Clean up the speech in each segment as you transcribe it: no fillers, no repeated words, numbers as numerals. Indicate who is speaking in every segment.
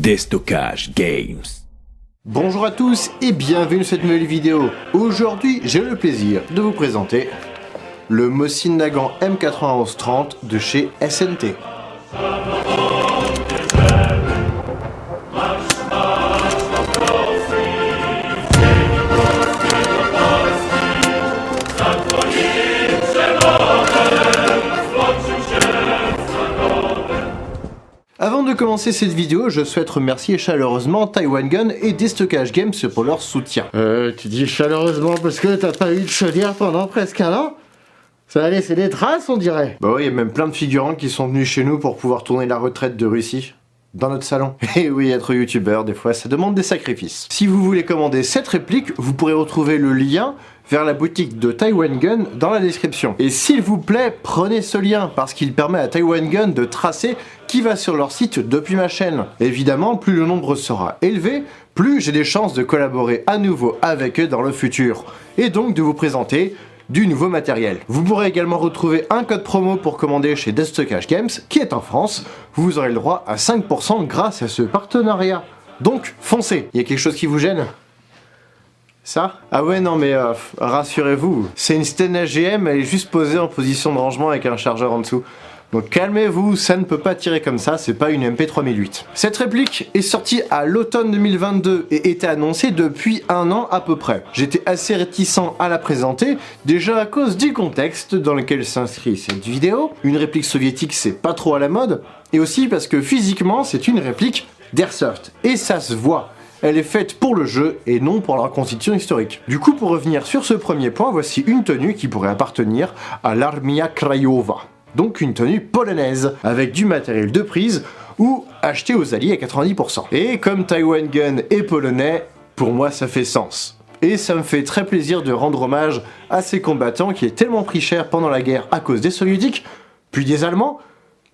Speaker 1: Déstockage Games.
Speaker 2: Bonjour à tous et bienvenue dans cette nouvelle vidéo. Aujourd'hui, j'ai le plaisir de vous présenter le Mosin Nagant M9130 de chez SNT. Avant de commencer cette vidéo, je souhaite remercier chaleureusement Taiwan Gun et Déstockage Games pour leur soutien.
Speaker 3: Tu dis chaleureusement parce que t'as pas eu de chaudière pendant presque un an? Ça a laissé des traces, on dirait.
Speaker 2: Bah oui, il y a même plein de figurants qui sont venus chez nous pour pouvoir tourner la retraite de Russie. Dans notre salon. Et oui, être youtubeur, des fois, ça demande des sacrifices. Si vous voulez commander cette réplique, vous pourrez retrouver le lien vers la boutique de Taiwan Gun dans la description. Et s'il vous plaît, prenez ce lien, parce qu'il permet à Taiwan Gun de tracer qui va sur leur site depuis ma chaîne. Évidemment, plus le nombre sera élevé, plus j'ai des chances de collaborer à nouveau avec eux dans le futur. Et donc de vous présenter du nouveau matériel. Vous pourrez également retrouver un code promo pour commander chez Déstockage Games, qui est en France. Vous aurez le droit à 5% grâce à ce partenariat. Donc, foncez. Il y a quelque chose qui vous gêne ? Ça ? Ah ouais, non mais rassurez-vous, c'est une Sten AGM, elle est juste posée en position de rangement avec un chargeur en dessous. Donc calmez-vous, ça ne peut pas tirer comme ça, c'est pas une MP3008. Cette réplique est sortie à l'automne 2022 et était annoncée depuis un an à peu près. J'étais assez réticent à la présenter, déjà à cause du contexte dans lequel s'inscrit cette vidéo. Une réplique soviétique, c'est pas trop à la mode, et aussi parce que physiquement, c'est une réplique d'Airsoft, et ça se voit. Elle est faite pour le jeu et non pour la reconstitution historique. Du coup, pour revenir sur ce premier point, voici une tenue qui pourrait appartenir à l'Armia Krajowa. Donc une tenue polonaise, avec du matériel de prise ou acheté aux alliés à 90%. Et comme Taiwan Gun est polonais, pour moi ça fait sens. Et ça me fait très plaisir de rendre hommage à ces combattants qui est tellement pris cher pendant la guerre à cause des soviétiques, puis des allemands,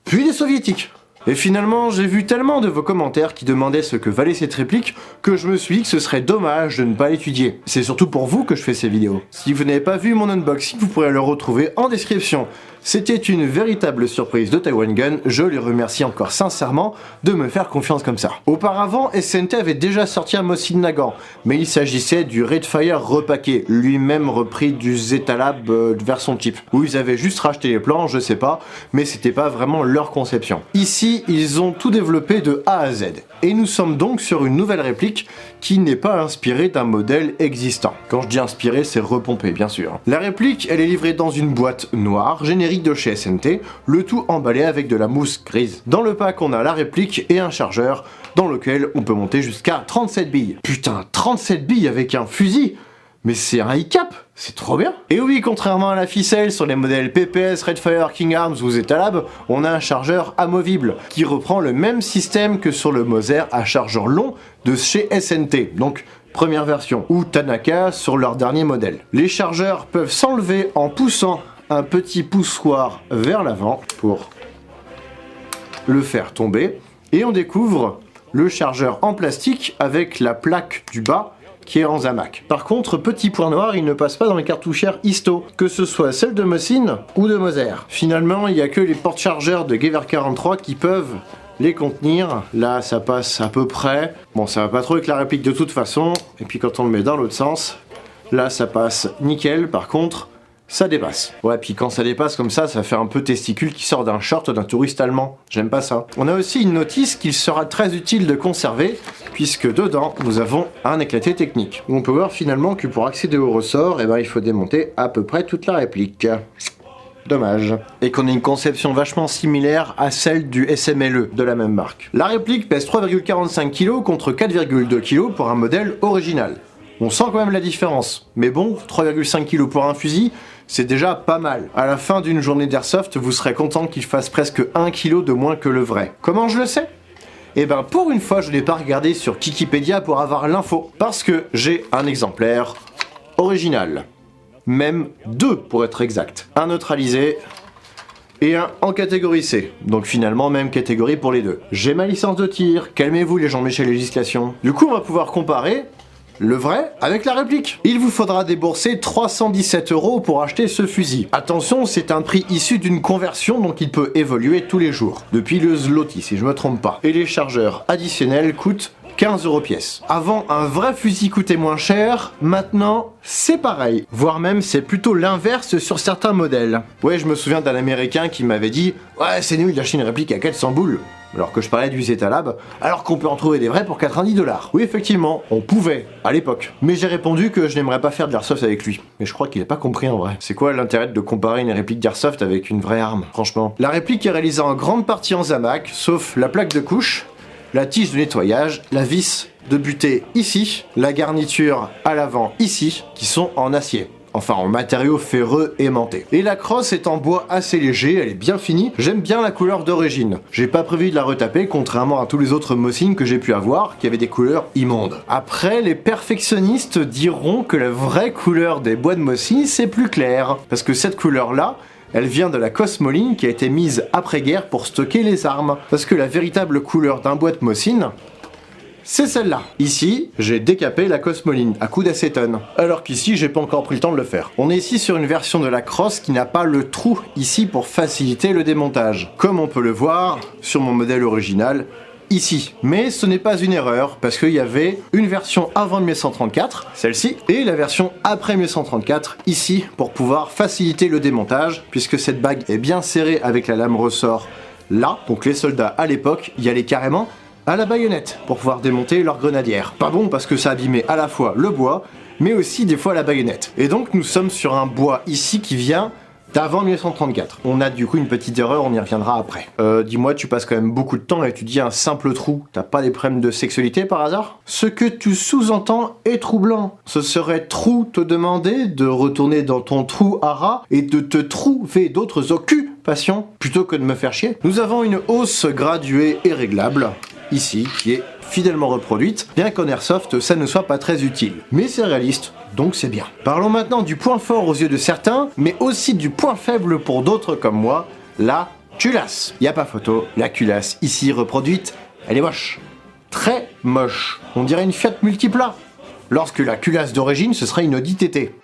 Speaker 2: puis des soviétiques. Et finalement, j'ai vu tellement de vos commentaires qui demandaient ce que valait cette réplique que je me suis dit que ce serait dommage de ne pas l'étudier. C'est surtout pour vous que je fais ces vidéos. Si vous n'avez pas vu mon unboxing, vous pourrez le retrouver en description. C'était une véritable surprise de Taiwan Gun, je les remercie encore sincèrement de me faire confiance comme ça. Auparavant, SNT avait déjà sorti un Mosin Nagant, mais il s'agissait du Redfire repacké, lui-même repris du Zetalab version type, où ils avaient juste racheté les plans, je sais pas, mais c'était pas vraiment leur conception. Ici, ils ont tout développé de A à Z, et nous sommes donc sur une nouvelle réplique qui n'est pas inspirée d'un modèle existant. Quand je dis inspiré, c'est repompé, bien sûr. La réplique, elle est livrée dans une boîte noire, générique de chez SNT, le tout emballé avec de la mousse grise. Dans le pack, on a la réplique et un chargeur, dans lequel on peut monter jusqu'à 37 billes. Putain, 37 billes avec un fusil! Mais c'est un hicap, c'est trop bien. Et oui, contrairement à la ficelle sur les modèles PPS, Redfire, King Arms ou Zetalab, on a un chargeur amovible qui reprend le même système que sur le Moser à chargeur long de chez SNT, donc première version, ou Tanaka sur leur dernier modèle. Les chargeurs peuvent s'enlever en poussant un petit poussoir vers l'avant pour le faire tomber, et on découvre le chargeur en plastique avec la plaque du bas qui est en Zamac. Par contre, petit point noir, il ne passe pas dans les cartouchières Histo, que ce soit celle de Mosin ou de Moser. Finalement, il n'y a que les porte-chargeurs de Gewehr 43 qui peuvent les contenir. Là, ça passe à peu près. Bon, ça va pas trop avec la réplique de toute façon. Et puis quand on le met dans l'autre sens, là, ça passe nickel. Par contre, ça dépasse. Ouais, puis quand ça dépasse comme ça fait un peu testicule qui sort d'un short d'un touriste allemand. J'aime pas ça. On a aussi une notice qu'il sera très utile de conserver, puisque dedans, nous avons un éclaté technique. On peut voir finalement que pour accéder au ressort, il faut démonter à peu près toute la réplique. Dommage. Et qu'on ait une conception vachement similaire à celle du SMLE de la même marque. La réplique pèse 3,45 kg contre 4,2 kg pour un modèle original. On sent quand même la différence. Mais bon, 3,5 kg pour un fusil, c'est déjà pas mal. À la fin d'une journée d'airsoft, vous serez content qu'il fasse presque 1 kg de moins que le vrai. Comment je le sais ? Eh ben pour une fois, je n'ai pas regardé sur Wikipédia pour avoir l'info. Parce que j'ai un exemplaire original. Même deux pour être exact. Un neutralisé et un en catégorie C. Donc finalement, même catégorie pour les deux. J'ai ma licence de tir, calmez-vous les gens de chez législation. Du coup, on va pouvoir comparer le vrai avec la réplique. Il vous faudra débourser 317 € pour acheter ce fusil. Attention, c'est un prix issu d'une conversion, donc il peut évoluer tous les jours. Depuis le zloty, si je me trompe pas. Et les chargeurs additionnels coûtent 15 € pièce. Avant, un vrai fusil coûtait moins cher, maintenant, c'est pareil. Voire même, c'est plutôt l'inverse sur certains modèles. Ouais, je me souviens d'un américain qui m'avait dit « Ouais, c'est nul d'acheter une réplique à 400 boules ». Alors que je parlais du Zetalab, alors qu'on peut en trouver des vrais pour 90 $. Oui, effectivement, on pouvait, à l'époque. Mais j'ai répondu que je n'aimerais pas faire de l'airsoft avec lui. Mais je crois qu'il n'a pas compris en vrai. C'est quoi l'intérêt de comparer une réplique d'airsoft avec une vraie arme, franchement? La réplique est réalisée en grande partie en Zamac, sauf la plaque de couche, la tige de nettoyage, la vis de butée ici, la garniture à l'avant ici, qui sont en acier. Enfin en matériaux ferreux aimantés. Et la crosse est en bois assez léger, elle est bien finie, j'aime bien la couleur d'origine. J'ai pas prévu de la retaper, contrairement à tous les autres Mosin que j'ai pu avoir, qui avaient des couleurs immondes. Après, les perfectionnistes diront que la vraie couleur des bois de Mosin c'est plus clair, parce que cette couleur-là, elle vient de la Cosmoline qui a été mise après-guerre pour stocker les armes. Parce que la véritable couleur d'un bois de Mosin, c'est celle-là. Ici, j'ai décapé la Cosmoline à coup d'acétone. Alors qu'ici, j'ai pas encore pris le temps de le faire. On est ici sur une version de la crosse qui n'a pas le trou ici pour faciliter le démontage. Comme on peut le voir sur mon modèle original, ici. Mais ce n'est pas une erreur, parce qu'il y avait une version avant 1934, celle-ci, et la version après 1934, ici, pour pouvoir faciliter le démontage, puisque cette bague est bien serrée avec la lame ressort là. Donc les soldats, à l'époque, y allaient carrément à la baïonnette pour pouvoir démonter leur grenadière. Pas bon parce que ça abîmait à la fois le bois, mais aussi des fois la baïonnette. Et donc nous sommes sur un bois ici qui vient d'avant 1934. On a du coup une petite erreur, on y reviendra après. Dis-moi, tu passes quand même beaucoup de temps et tu dis un simple trou. T'as pas des problèmes de sexualité par hasard? Ce que tu sous-entends est troublant. Ce serait trop te demander de retourner dans ton trou à rat et de te trouver d'autres occupations plutôt que de me faire chier. Nous avons une hausse graduée et réglable ici qui est fidèlement reproduite, bien qu'en airsoft ça ne soit pas très utile. Mais c'est réaliste, donc c'est bien. Parlons maintenant du point fort aux yeux de certains, mais aussi du point faible pour d'autres comme moi, la culasse. Y a pas photo, la culasse ici reproduite, elle est moche. Très moche. On dirait une Fiat Multipla. Lorsque la culasse d'origine, ce serait une Audi TT.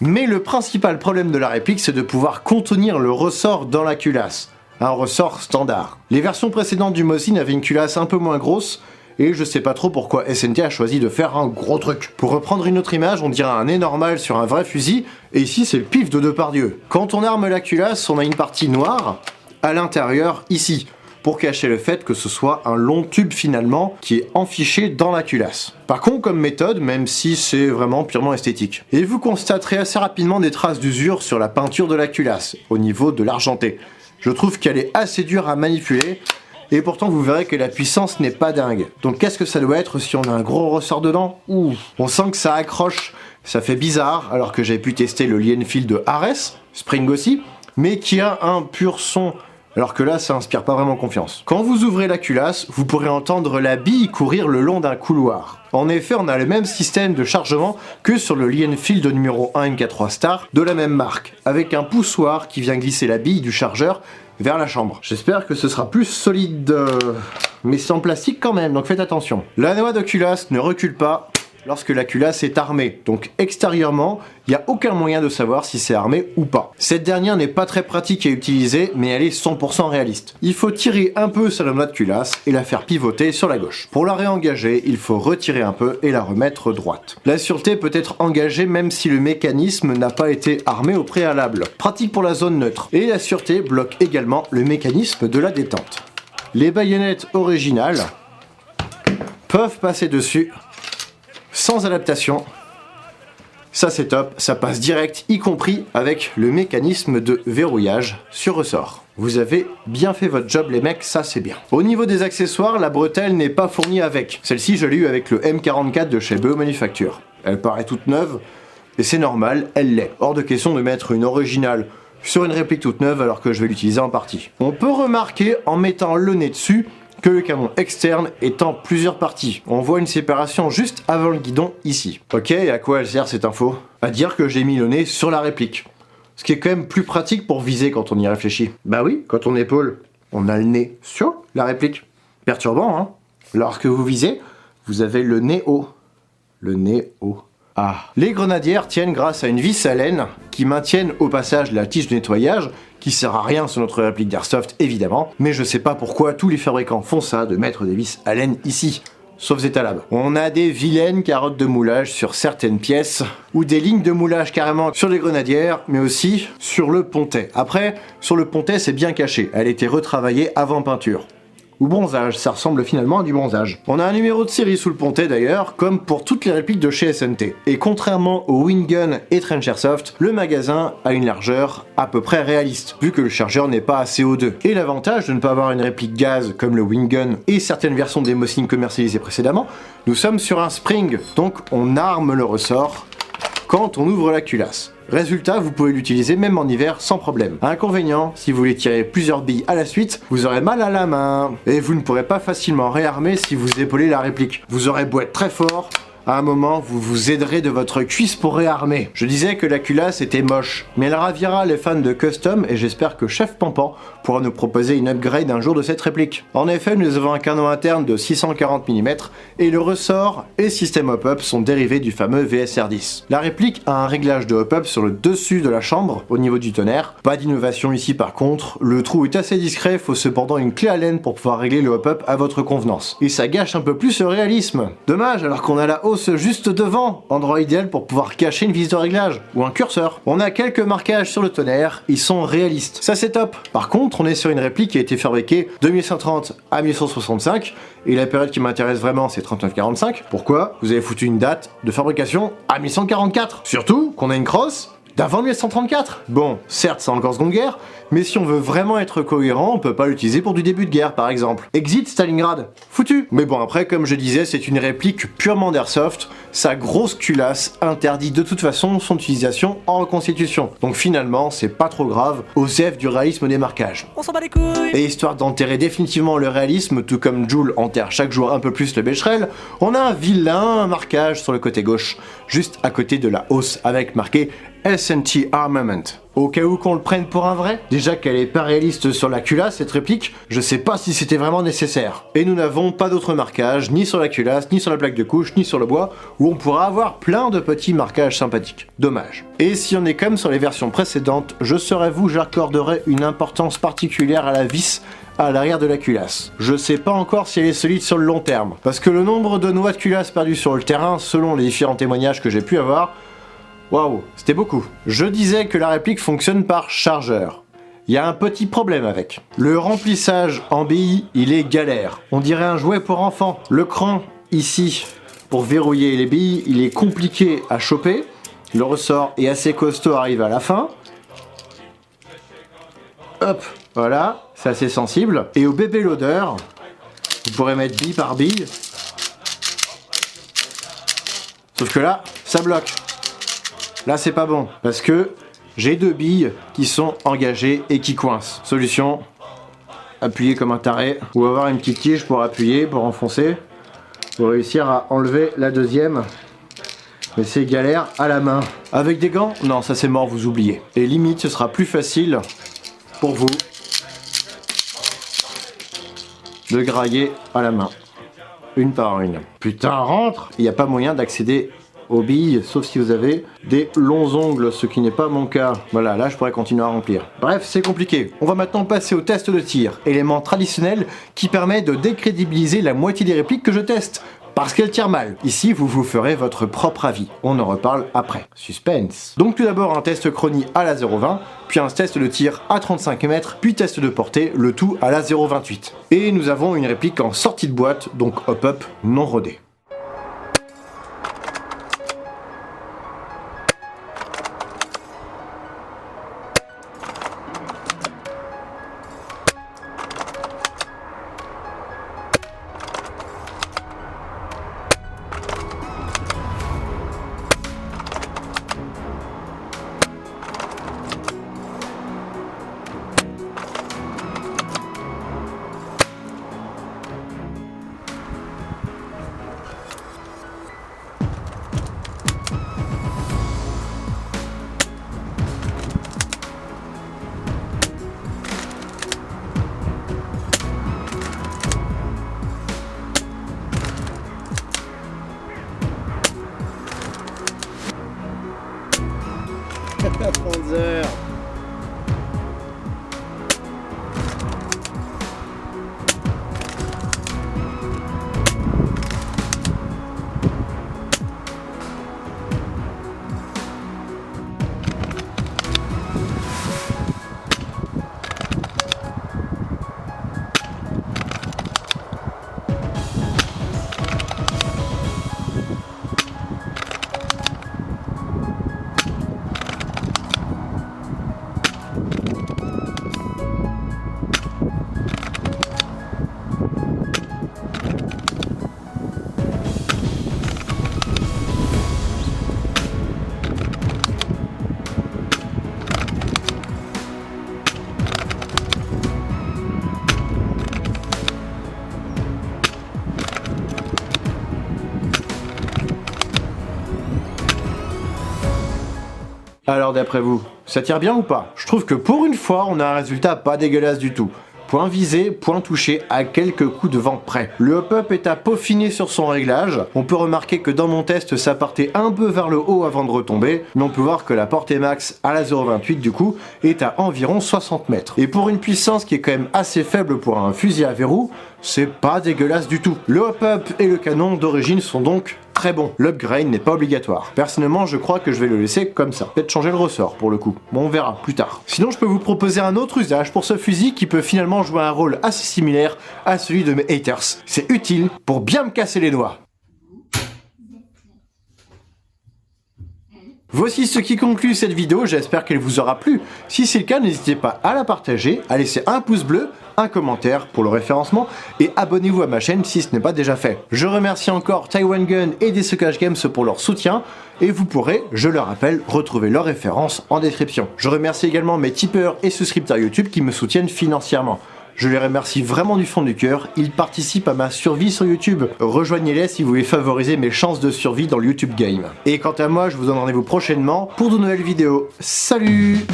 Speaker 2: Mais le principal problème de la réplique, c'est de pouvoir contenir le ressort dans la culasse. Un ressort standard. Les versions précédentes du Mosin avaient une culasse un peu moins grosse, et je sais pas trop pourquoi SNT a choisi de faire un gros truc. Pour reprendre une autre image, on dirait un nez normal sur un vrai fusil, et ici c'est le pif de Depardieu. Quand on arme la culasse, on a une partie noire, à l'intérieur, ici, pour cacher le fait que ce soit un long tube finalement qui est enfiché dans la culasse. Pas con comme méthode, même si c'est vraiment purement esthétique. Et vous constaterez assez rapidement des traces d'usure sur la peinture de la culasse, au niveau de l'argenté. Je trouve qu'elle est assez dure à manipuler, et pourtant vous verrez que la puissance n'est pas dingue. Donc qu'est-ce que ça doit être si on a un gros ressort dedans? Ouh, on sent que ça accroche, ça fait bizarre, alors que j'avais pu tester le Lie-Enfield de Ares, Spring aussi, mais qui a un pur son, alors que là ça inspire pas vraiment confiance. Quand vous ouvrez la culasse, vous pourrez entendre la bille courir le long d'un couloir. En effet, on a le même système de chargement que sur le Lie-Enfield numéro 1 MK3 Star de la même marque, avec un poussoir qui vient glisser la bille du chargeur vers la chambre. J'espère que ce sera plus solide, mais c'est en plastique quand même, donc faites attention. La noix de culasse ne recule pas lorsque la culasse est armée, donc extérieurement, il n'y a aucun moyen de savoir si c'est armé ou pas. Cette dernière n'est pas très pratique à utiliser, mais elle est 100% réaliste. Il faut tirer un peu sur la noix de culasse et la faire pivoter sur la gauche. Pour la réengager, il faut retirer un peu et la remettre droite. La sûreté peut être engagée même si le mécanisme n'a pas été armé au préalable. Pratique pour la zone neutre. Et la sûreté bloque également le mécanisme de la détente. Les baïonnettes originales peuvent passer dessus sans adaptation. Ça c'est top, ça passe direct, y compris avec le mécanisme de verrouillage sur ressort. Vous avez bien fait votre job les mecs, ça c'est bien. Au niveau des accessoires, la bretelle n'est pas fournie avec. Celle-ci je l'ai eu avec le M44 de chez BO Manufacture. Elle paraît toute neuve, et c'est normal, elle l'est. Hors de question de mettre une originale sur une réplique toute neuve alors que je vais l'utiliser en partie. On peut remarquer en mettant le nez dessus que le canon externe est en plusieurs parties. On voit une séparation juste avant le guidon ici. Ok, et à quoi elle sert cette info? À dire que j'ai mis le nez sur la réplique. Ce qui est quand même plus pratique pour viser quand on y réfléchit. Bah oui, quand on épaule, on a le nez sur la réplique. Perturbant, hein? Lorsque vous visez, vous avez le nez haut. le nez au A. Les grenadières tiennent grâce à une vis à laine qui maintiennent au passage la tige de nettoyage, qui sert à rien sur notre réplique d'Airsoft évidemment, mais je sais pas pourquoi tous les fabricants font ça de mettre des vis à laine ici. Sauf Zetalab. On a des vilaines carottes de moulage sur certaines pièces, ou des lignes de moulage carrément sur les grenadières, mais aussi sur le pontet. Après, sur le pontet c'est bien caché, elle était retravaillée avant peinture. Ou bronzage, ça ressemble finalement à du bronzage. On a un numéro de série sous le pontet d'ailleurs, comme pour toutes les répliques de chez SNT. Et contrairement au Winggun et Trench Airsoft, le magasin a une largeur à peu près réaliste, vu que le chargeur n'est pas à CO2. Et l'avantage de ne pas avoir une réplique gaz comme le Winggun et certaines versions des Mosin commercialisées précédemment, nous sommes sur un spring, donc on arme le ressort quand on ouvre la culasse. Résultat, vous pouvez l'utiliser même en hiver sans problème. Inconvénient, si vous voulez tirer plusieurs billes à la suite, vous aurez mal à la main. Et vous ne pourrez pas facilement réarmer si vous épaulez la réplique. Vous aurez beau être très fort, à un moment, vous vous aiderez de votre cuisse pour réarmer. Je disais que la culasse était moche, mais elle ravira les fans de custom et j'espère que Chef Pampan pourra nous proposer une upgrade un jour de cette réplique. En effet, nous avons un canon interne de 640 mm et le ressort et système hop-up sont dérivés du fameux VSR10. La réplique a un réglage de hop-up sur le dessus de la chambre, au niveau du tonnerre. Pas d'innovation ici par contre, le trou est assez discret, faut cependant une clé Allen pour pouvoir régler le hop-up à votre convenance. Et ça gâche un peu plus le réalisme. Dommage alors qu'on a la hausse juste devant, endroit idéal pour pouvoir cacher une vis de réglage ou un curseur. On a quelques marquages sur le tonnerre, ils sont réalistes, ça c'est top. Par contre, on est sur une réplique qui a été fabriquée de 1130 à 1165 et la période qui m'intéresse vraiment c'est 39-45. Pourquoi? Vous avez foutu une date de fabrication à 1144. Surtout qu'on a une crosse d'avant 1134. Bon, certes c'est encore Seconde Guerre, mais si on veut vraiment être cohérent, on peut pas l'utiliser pour du début de guerre par exemple. Exit Stalingrad, foutu. Mais bon après, comme je disais, c'est une réplique purement d'Airsoft, sa grosse culasse interdit de toute façon son utilisation en reconstitution. Donc finalement, c'est pas trop grave, aux F du réalisme des marquages.
Speaker 1: On s'en bat les couilles.
Speaker 2: Et histoire d'enterrer définitivement le réalisme, tout comme Joule enterre chaque jour un peu plus le Becherel, on a un vilain marquage sur le côté gauche, juste à côté de la hausse, avec marqué SNT Armament. Au cas où qu'on le prenne pour un vrai, déjà qu'elle est pas réaliste sur la culasse, cette réplique, je sais pas si c'était vraiment nécessaire. Et nous n'avons pas d'autres marquages, ni sur la culasse, ni sur la plaque de couche, ni sur le bois, où on pourra avoir plein de petits marquages sympathiques. Dommage. Et si on est comme sur les versions précédentes, je serais vous, j'accorderais une importance particulière à la vis à l'arrière de la culasse. Je sais pas encore si elle est solide sur le long terme, parce que le nombre de noix de culasse perdues sur le terrain, selon les différents témoignages que j'ai pu avoir, waouh, c'était beaucoup. Je disais que la réplique fonctionne par chargeur. Il y a un petit problème avec. Le remplissage en billes, il est galère. On dirait un jouet pour enfants. Le cran, ici, pour verrouiller les billes, il est compliqué à choper. Le ressort est assez costaud, arrive à la fin. Hop, voilà, c'est assez sensible. Et au bébé loader, vous pourrez mettre bille par bille. Sauf que là, ça bloque. Là c'est pas bon, parce que j'ai deux billes qui sont engagées et qui coincent. Solution, appuyer comme un taré, ou avoir une petite tige pour appuyer, pour enfoncer, pour réussir à enlever la deuxième. Mais c'est galère à la main. Avec des gants, non ça c'est mort, vous oubliez. Et limite ce sera plus facile pour vous de grailler à la main, une par une. Putain, rentre! Il n'y a pas moyen d'accéder aux billes, sauf si vous avez des longs ongles, ce qui n'est pas mon cas. Voilà, là je pourrais continuer à remplir. Bref, c'est compliqué. On va maintenant passer au test de tir, élément traditionnel qui permet de décrédibiliser la moitié des répliques que je teste, parce qu'elles tirent mal. Ici, vous vous ferez votre propre avis. On en reparle après. Suspense. Donc tout d'abord un test chronie à la 0,20, puis un test de tir à 35 mètres, puis test de portée, le tout à la 0,28. Et nous avons une réplique en sortie de boîte, donc hop-up non rodé. Panzer. Alors d'après vous, ça tire bien ou pas? Je trouve que pour une fois, on a un résultat pas dégueulasse du tout. Point visé, point touché, à quelques coups de vent près. Le hop-up est à peaufiner sur son réglage. On peut remarquer que dans mon test, ça partait un peu vers le haut avant de retomber, mais on peut voir que la portée max à la 0.28 du coup est à environ 60 mètres. Et pour une puissance qui est quand même assez faible pour un fusil à verrou, c'est pas dégueulasse du tout. Le hop-up et le canon d'origine sont donc très bons. L'upgrade n'est pas obligatoire. Personnellement, je crois que je vais le laisser comme ça. Peut-être changer le ressort pour le coup. Bon, on verra plus tard. Sinon, je peux vous proposer un autre usage pour ce fusil qui peut finalement jouer un rôle assez similaire à celui de mes haters. C'est utile pour bien me casser les doigts. Voici ce qui conclut cette vidéo, j'espère qu'elle vous aura plu. Si c'est le cas, n'hésitez pas à la partager, à laisser un pouce bleu, un commentaire pour le référencement et abonnez-vous à ma chaîne si ce n'est pas déjà fait. Je remercie encore Taiwan Gun et Desocage Games pour leur soutien et vous pourrez, je le rappelle, retrouver leurs références en description. Je remercie également mes tipeurs et souscripteurs YouTube qui me soutiennent financièrement. Je les remercie vraiment du fond du cœur, ils participent à ma survie sur YouTube. Rejoignez-les si vous voulez favoriser mes chances de survie dans le YouTube Game. Et quant à moi, je vous donne rendez-vous prochainement pour de nouvelles vidéos. Salut!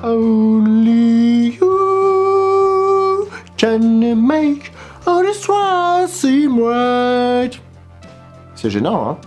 Speaker 2: Only you can make all this world seem right. C'est gênant, hein?